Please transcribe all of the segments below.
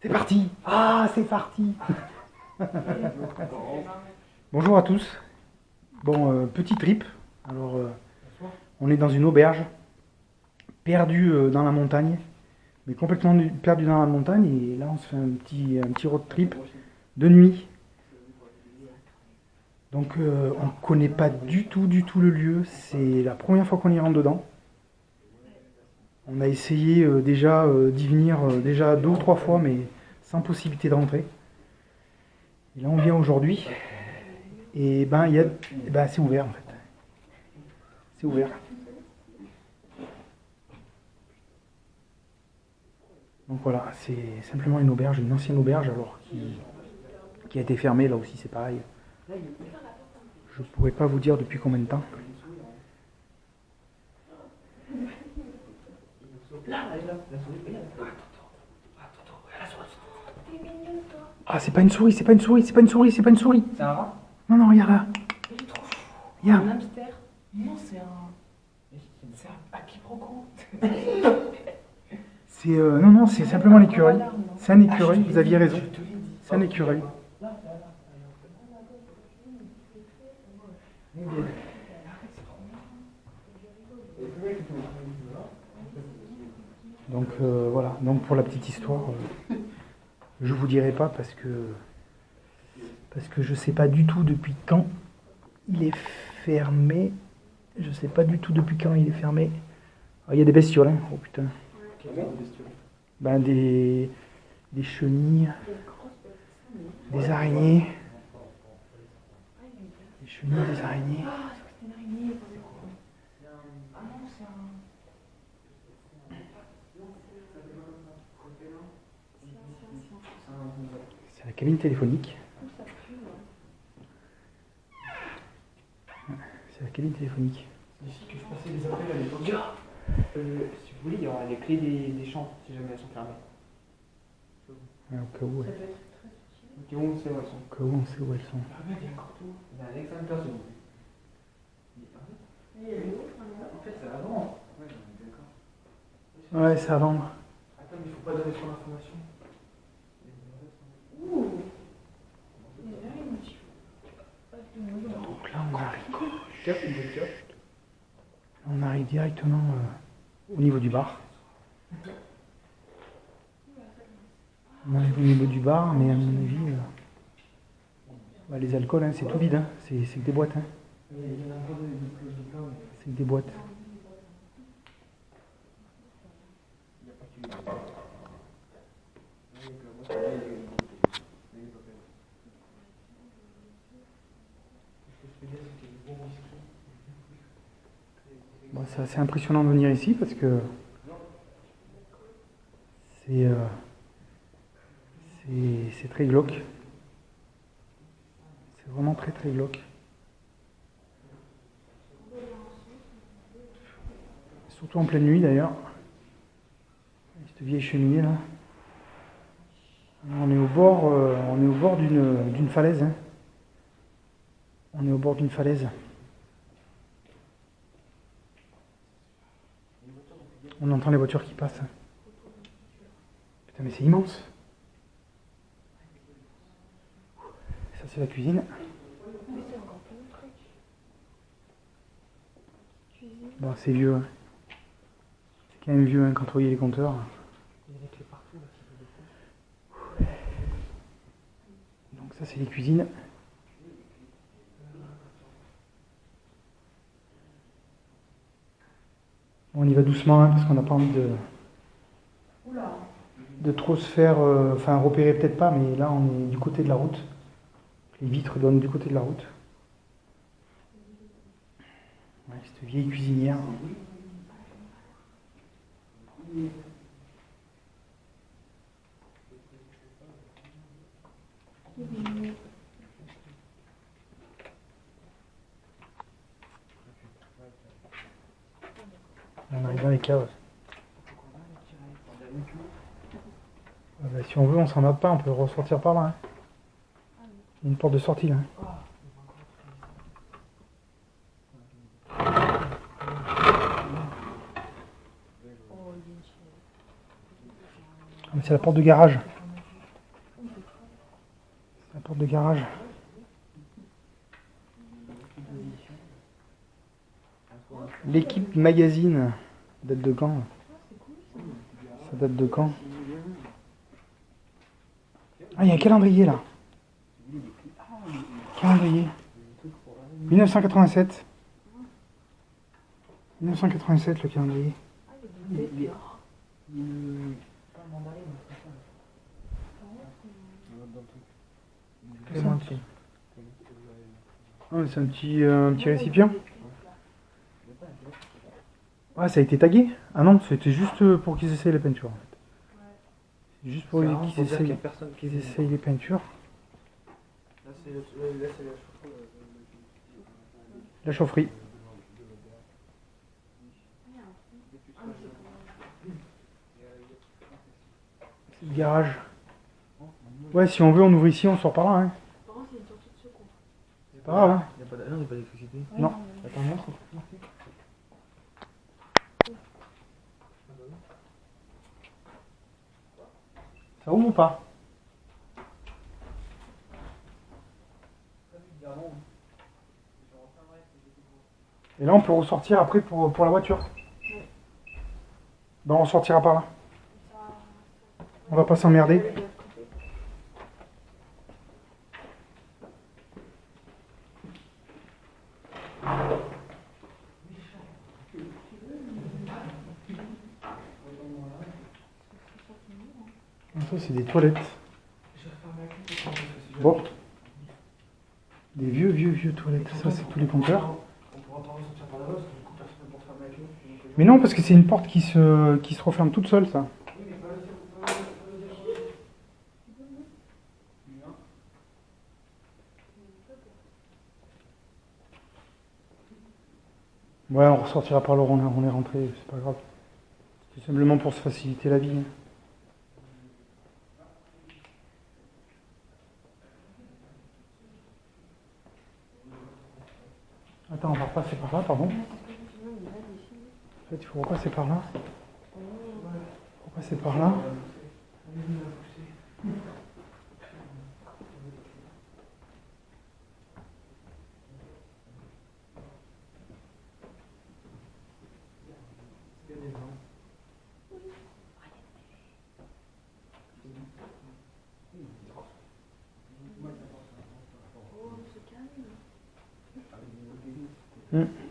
C'est parti! Ah, c'est parti! Bonjour à tous. Bon, petit trip. Alors, on est dans une auberge, perdu dans la montagne, mais complètement perdu dans la montagne. Et là, on se fait un petit road trip de nuit. Donc, on ne connaît pas du tout le lieu. C'est la première fois qu'on y rentre dedans. On a essayé déjà d'y venir déjà 2 ou 3 fois, mais sans possibilité de rentrer. Et là, on vient aujourd'hui. Et ben, c'est ouvert en fait. C'est ouvert. Donc voilà, c'est simplement une auberge, une ancienne auberge alors qui a été fermée. Là aussi, c'est pareil. Je pourrais pas vous dire depuis combien de temps. Ah, c'est pas une souris, c'est pas une souris, c'est pas une souris, c'est pas une souris. C'est un rat? Non, non, regarde là. Il est trop fou. Regarde. Un hamster? Non, c'est un quiproquo. Non, c'est simplement l'écureuil. C'est un écureuil, vous aviez raison. C'est un écureuil. Donc voilà, donc pour la petite histoire, je vous dirai pas parce que je sais pas du tout depuis quand il est fermé. Je sais pas du tout depuis quand il est fermé. Ah, il y a des bestioles, hein. Oh putain. Ben des chenilles, des araignées. Des chenilles, des araignées. C'est la cabine téléphonique. C'est la cabine téléphonique. C'est ici que je passais les appels à l'époque. Si vous voulez, il y aura les clés des chambres si jamais elles sont fermées. Ouais, au cas où, ouais. Ok, on sait où elles sont. Au cas où on sait où elles sont. Ah ouais, il y a encore tout. Il y a un extincteur, s'il vous plaît. En fait, c'est à vendre. Ouais, d'accord. Ouais, c'est à vendre. Attends, mais il faut pas donner trop d'informations. Donc là, on arrive. Une voiture. On arrive directement au niveau du bar. On arrive au niveau du bar, mais à mon avis, les alcools, hein, c'est tout vide. Hein. C'est que des boîtes. Hein. C'est que des boîtes. Bon, c'est assez impressionnant de venir ici parce que c'est très glauque. C'est vraiment très glauque. Surtout en pleine nuit d'ailleurs. Cette vieille cheminée là. On est au bord d'une falaise. Hein. On est au bord d'une falaise. On entend les voitures qui passent. Putain, mais c'est immense. Ça, c'est la cuisine. Bon, c'est vieux. Hein. C'est quand même vieux hein, quand vous voyez les compteurs. Donc ça, c'est les cuisines. On y va doucement hein, parce qu'on n'a pas envie de trop se faire, repérer peut-être pas, mais là on est du côté de la route. Les vitres donnent du côté de la route. Ouais, cette vieille cuisinière. On arrive dans les caves. Si on veut, on s'en va pas, on peut ressortir par là. Hein. Il y a une porte de sortie là. C'est la porte de garage. Porte de garage. L'équipe magazine. Date de quand? Ça date de quand? Ah, il y a un calendrier là. Calendrier. 1987. 1987 le calendrier. Clémentine. Ah, c'est un petit récipient. Ah, ça a été tagué? Ah non, c'était juste pour qu'ils essayent les peintures en fait. C'est juste pour qu'ils essayent les peintures. Là, c'est la La chaufferie. C'est le garage. Ouais, si on veut, on ouvre ici, on sort par là. Hein. C'est pas grave. Hein. Il n'y a pas d'électricité. Non. Attends, non, Ça ouvre ou pas? Et là, on peut ressortir après pour la voiture. Ben, on sortira par là. On va pas s'emmerder. Ça, c'est des toilettes. Bon. Des vieux toilettes. Ça, c'est tous les compteurs. on pourra pas ressortir par là-bas parce que du coup, personne ne peut fermer la clé. Mais non, parce que c'est une porte qui se referme toute seule, ça. Ouais, on ressortira par là, on est rentré, c'est pas grave. C'est simplement pour se faciliter la vie. Attends, on va repasser par là, pardon. En fait, il faut repasser par là. Repasser par là.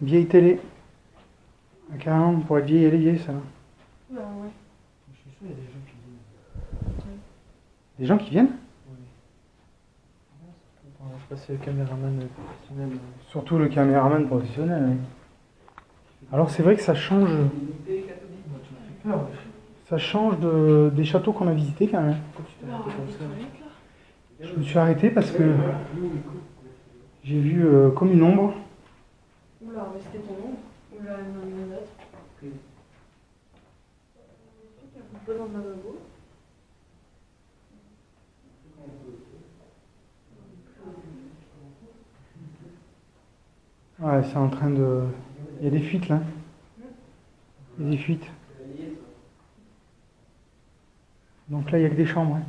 Vieille télé. Carrément, pour être vieille, elle est vieille, ça. Ouais. Je suis sûr qu'il y a des gens qui viennent. Des gens qui viennent? Oui. Je sais pas si c'est le caméraman professionnel. Surtout le caméraman professionnel. Oui. Alors c'est vrai que ça change. Ça change des châteaux qu'on a visités quand même. Pourquoi tu t'es arrêté comme ça? Je me suis arrêté parce que j'ai vu comme une ombre. Oula, mais c'était ton nom. Oula, une note. Un peu dans le lavabo. Ouais, c'est en train de. Il y a des fuites là. Il y a des fuites. Donc là, il n'y a que des chambres. Hein.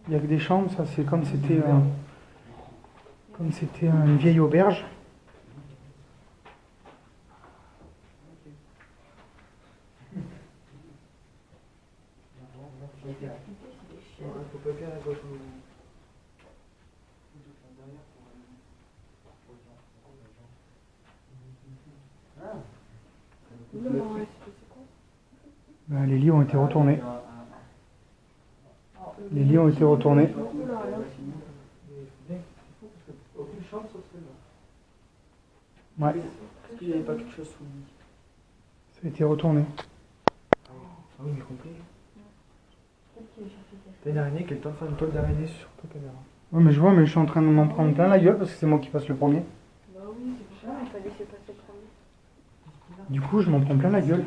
Il n'y a que des chambres, ça c'est comme c'était une vieille auberge. Ben, les lits ont été retournés. Les lits ont été retournés. Aucune chambre sauf celle-là. Ouais, Est-ce qu'il n'y avait pas quelque chose sous le lit? ça a été retourné. Ah oui, mais compris. T'as une araignée, quel temps de faire une toile d'araignée sur ta caméra? Ouais, mais je vois, mais je suis en train de m'en prendre plein la gueule parce que c'est moi qui passe le premier. Bah oui, c'est pour ça, il fallait laisser passer le premier. Du coup, je m'en prends plein la gueule.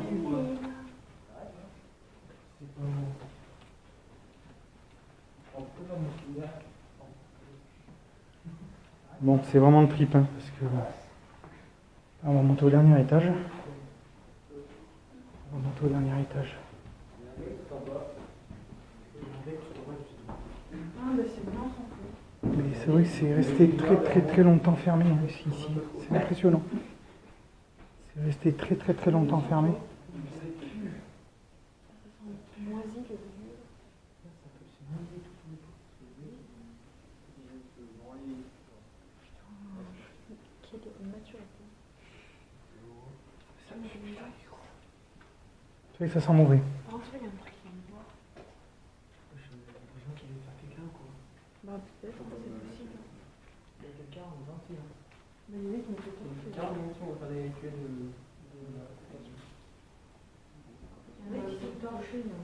Bon, c'est vraiment le trip, hein, parce que on va monter au dernier étage. On va monter au dernier étage. Ah, bah c'est bien, sans Mais c'est vrai que c'est resté très longtemps fermé hein, ici. C'est impressionnant. C'est resté très longtemps fermé. Moisi le vieux. Quelle maturité. C'est vrai que ça sent mauvais. Par contre, il y a un truc qui va me voir. Des gens qui veulent faire quelqu'un, quoi. Bah, peut-être, c'est possible. Il y a quelqu'un, on est gentil, hein. Mais les mecs, ils me font Quelqu'un, on va faire des rituels de protection. Il y en a qui sont torchés, là.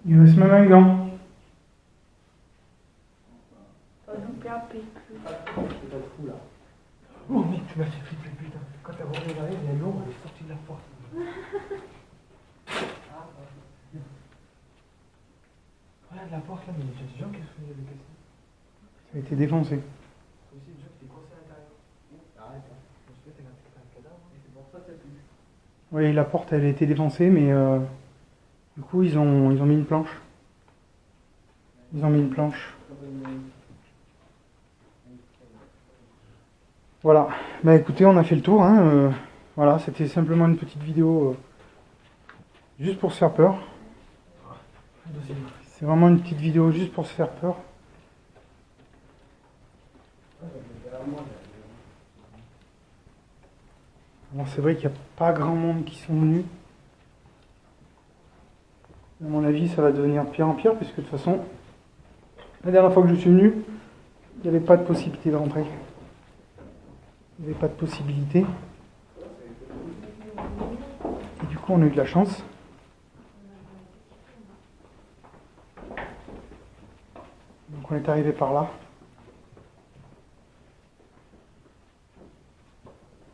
Il reste même un gant. C'est pas de fou, là. Oh mec, tu m'as fait flipper, putain. Quand t'as revu derrière, il y a l'ombre, elle est sortie de la porte. Regarde la porte là, mais il y a des gens qui se faisaient le casser. Ça a été défoncé. Il y a aussi des gens qui étaient coincés à l'intérieur. Arrête, hein. Je me suis fait un cadavre, et c'est pour ça que ça pue. Oui, la porte elle a été défoncée, mais du coup ils ont mis une planche. Ils ont mis une planche. Voilà. Bah écoutez, on a fait le tour. Hein, voilà, c'était simplement une petite vidéo juste pour se faire peur. C'est vraiment une petite vidéo juste pour se faire peur. Alors c'est vrai qu'il n'y a pas grand monde qui sont venus. À mon avis, ça va devenir de pire en pire, puisque de toute façon, la dernière fois que je suis venu, il n'y avait pas de possibilité de rentrer. Il n'y avait pas de possibilité. Et du coup, on a eu de la chance. Donc on est arrivé par là.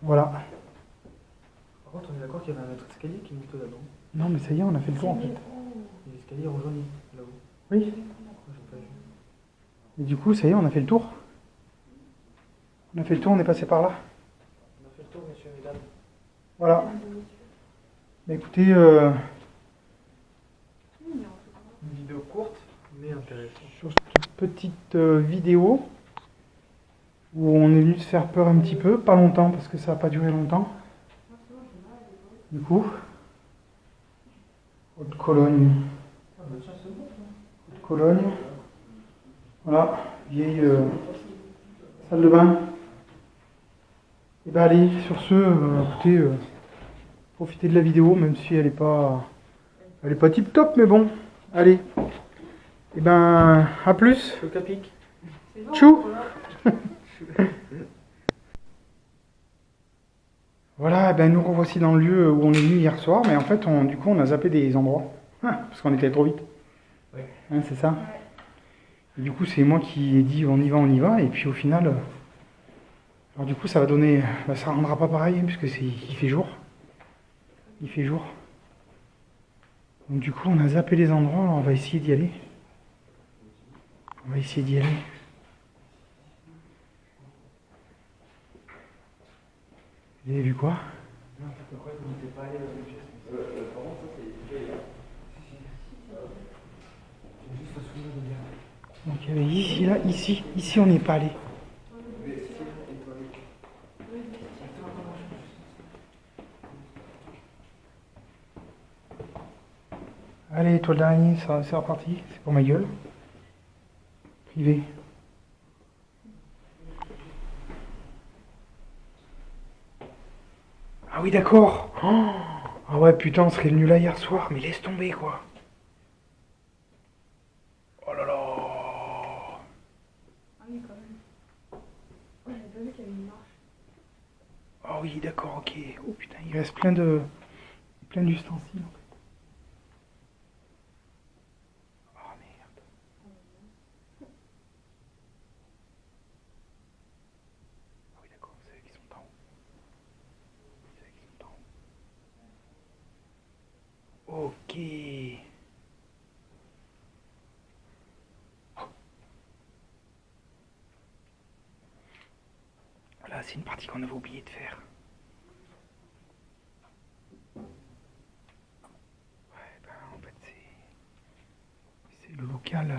Voilà. Par contre, on est d'accord qu'il y avait un autre escalier qui montait là-dedans. Non mais ça y est, on a fait le tour en fait. Et l'escalier rejoignit là-haut. Oui. Moi, j'ai pas vu. Et du coup, ça y est, on a fait le tour. On a fait le tour, on est passé par là. On a fait le tour, messieurs et mesdames. Voilà. Bah, écoutez, Une vidéo courte, mais intéressante. sur cette petite vidéo où on est venu se faire peur un petit peu, pas longtemps parce que ça n'a pas duré longtemps. Du coup, Haute-Cologne. Haute-Cologne. Voilà, vieille salle de bain. Et ben allez, sur ce, écoutez, profitez de la vidéo, même si elle est pas tip top, mais bon, allez. Et ben, à plus. Le capic. Tchou. Voilà, eh ben nous revoici dans le lieu où on est venu hier soir, mais en fait, du coup, on a zappé des endroits, parce qu'on était allé trop vite. Ouais. Hein, c'est ça. Et du coup, c'est moi qui ai dit on y va, et puis au final, alors du coup, ça va donner, ça rendra pas pareil, hein, puisque il fait jour. Il fait jour. Donc du coup, on a zappé les endroits, alors on va essayer d'y aller. On va essayer d'y aller. Vous avez vu quoi? Non, pourquoi vous n'étiez pas allé à la geste? Par contre, ça c'est. J'ai juste un souvenir de dire. Donc il y avait ici on n'est pas allé. Allez, toile d'araignée, c'est reparti, c'est pour ma gueule. Privé. Ah oui, d'accord. Oh, ah ouais, putain, on serait venu là hier soir, mais laisse tomber, quoi. Oh là là. Ah oui, quand même. Oh, j'avais pas vu qu'il y avait une marche. Ah oui, d'accord, ok. Oh putain, il reste plein d'ustensiles, en fait. Oh merde. Ah oui, d'accord, c'est eux qui sont en haut. C'est eux qui sont en haut. Ok. Là, c'est une partie qu'on avait oublié de faire. Ouais, ben en fait, c'est le local.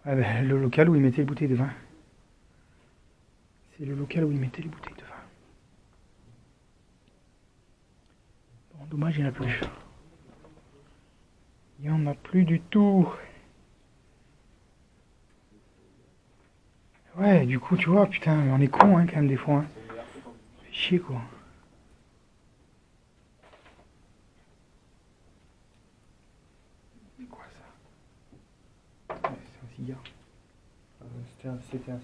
Ah ben, le local où ils mettaient les bouteilles de vin. C'est le local où ils mettaient les bouteilles de vin. Bon, dommage, il n'y en a plus. Il n'y en a plus du tout. Ouais, du coup, tu vois, putain, on est con, hein, quand même, des fois. Hein. Fait chier, quoi. C'est quoi ça? Ouais, c'est un cigare. C'était un cigare.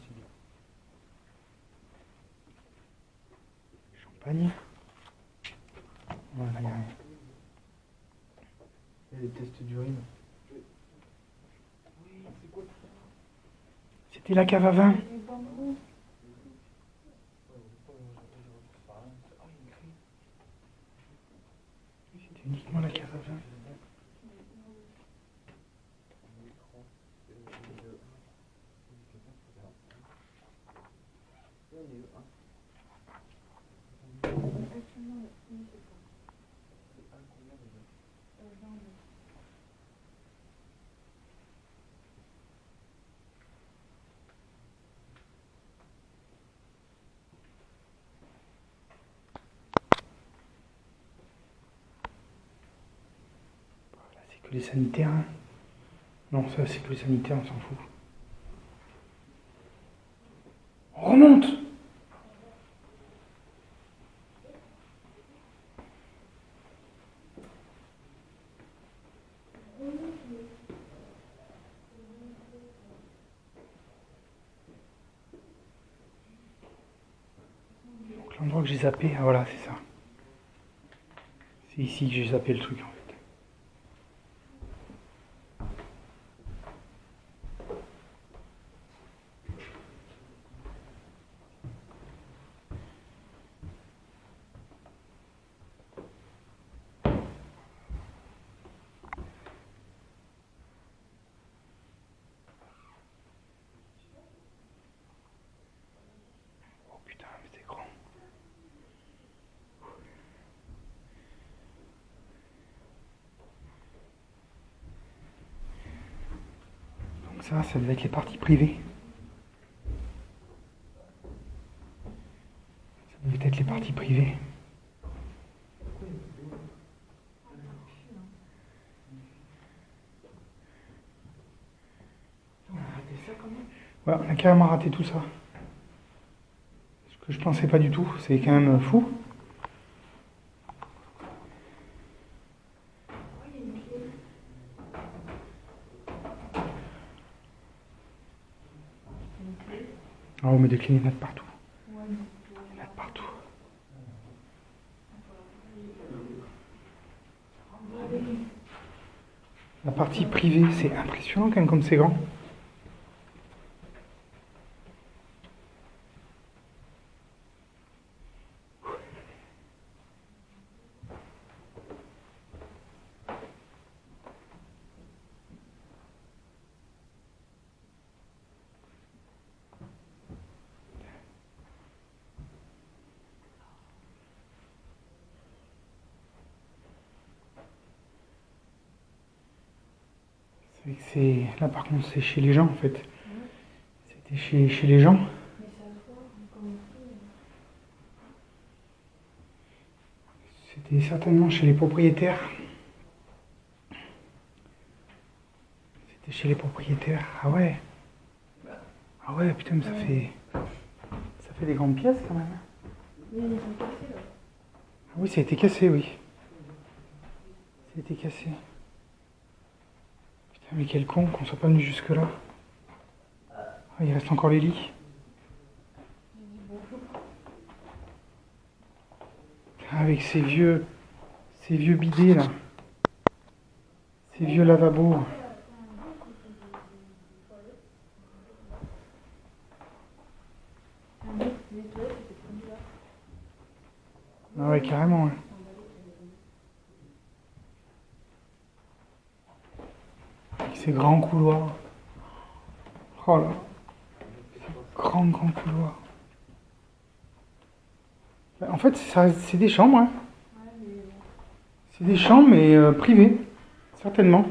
Champagne. Voilà, il y a rien. Il y a des tests d'urine. C'était la cave à vin. C'était uniquement la cave à vin. Là, c'est que les sanitaires. Hein. Non, ça, c'est que les sanitaires, on s'en fout. On remonte! Donc, l'endroit que j'ai zappé, ah voilà, c'est ça. C'est ici que j'ai zappé le truc, en fait. Oh putain, mais c'est grand. Donc ça devait être les parties privées. Ça devait être les parties privées. Ouais, on a carrément raté tout ça. Ce que je pensais pas du tout, c'est quand même fou. Ah, on met des clés nettes partout. Nettes partout. La partie privée, c'est impressionnant quand même comme c'est grand. Là par contre c'est chez les gens en fait. C'était chez les gens. C'était certainement chez les propriétaires. C'était chez les propriétaires. Ah ouais. Ah ouais, putain, mais ça fait des grandes pièces quand même. Mais ils sont cassés là. Ah oui, ça a été cassé, oui. Ça a été cassé. Putain, mais quel con qu'on soit pas venu jusque là. Ah, il reste encore les lits. Avec ces vieux bidets là. Ces vieux lavabos. Ah ouais, carrément. Ouais. Avec ces grands couloirs. Oh là. Ces grands couloirs. En fait, c'est des chambres. Hein. C'est des chambres, mais privées. Certainement.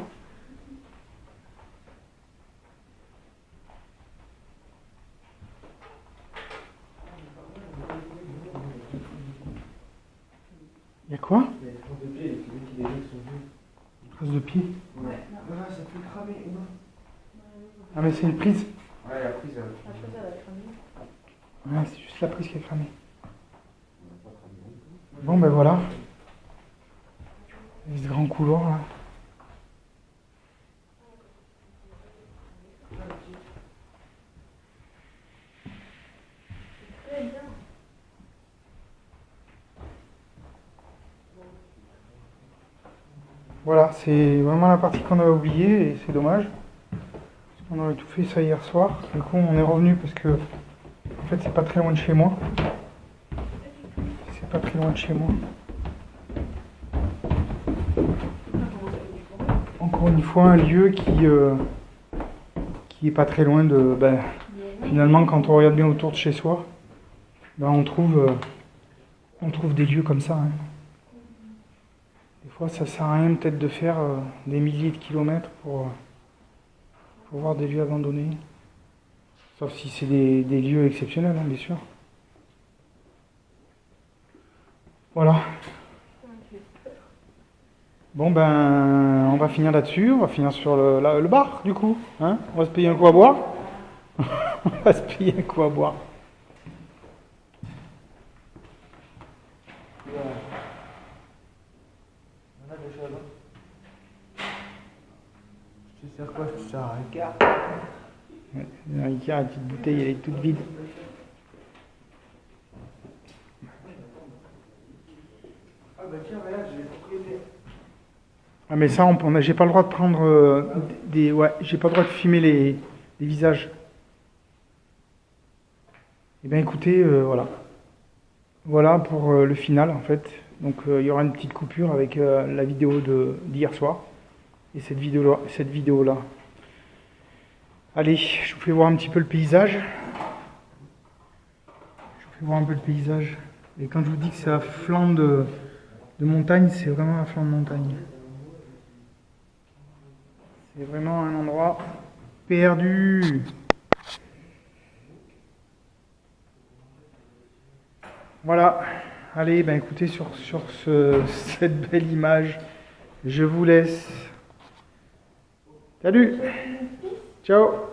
quoi? Il y a des traces de pieds, et puis qui déjà sont venus. Trace de pied. Ouais. Ah, ça peut cramer. Oula. Ah mais c'est une prise. Ouais, la prise, Après, ça va cramer. Ouais, c'est juste la prise qui a cramé. Bon ben voilà. Il y a ce grand couloir là. Très bien. Voilà, c'est vraiment la partie qu'on avait oubliée et c'est dommage. On aurait tout fait ça hier soir. Du coup, on est revenu parce que, en fait, c'est pas très loin de chez moi. C'est pas très loin de chez moi. Encore une fois, un lieu qui est pas très loin de. Ben, finalement, quand on regarde bien autour de chez soi, ben, on trouve des lieux comme ça, hein. Des fois, ça sert à rien peut-être de faire des milliers de kilomètres pour voir des lieux abandonnés. Sauf si c'est des lieux exceptionnels, hein, bien sûr. Voilà. Bon ben, on va finir là-dessus. On va finir sur le bar, du coup. Hein, on va se payer un coup à boire. On va se payer un coup à boire. Je te sers quoi? Je te sers un Ricard. Ouais, un Ricard, la petite bouteille, elle est toute vide. Ah bah tiens, regarde, j'ai les propriétaires. Ah mais ça, j'ai pas le droit de prendre ouais, j'ai pas le droit de filmer les visages. Eh bien écoutez, voilà. Voilà pour le final en fait. Donc il y aura une petite coupure avec la vidéo d'hier soir et cette vidéo là. Allez, je vous fais voir un petit peu le paysage. Je vous fais voir un peu le paysage. Et quand je vous dis que c'est à flanc de montagne, c'est vraiment à flanc de montagne. C'est vraiment un endroit perdu. Voilà. Allez, ben écoutez, sur cette belle image, je vous laisse. Salut. Ciao.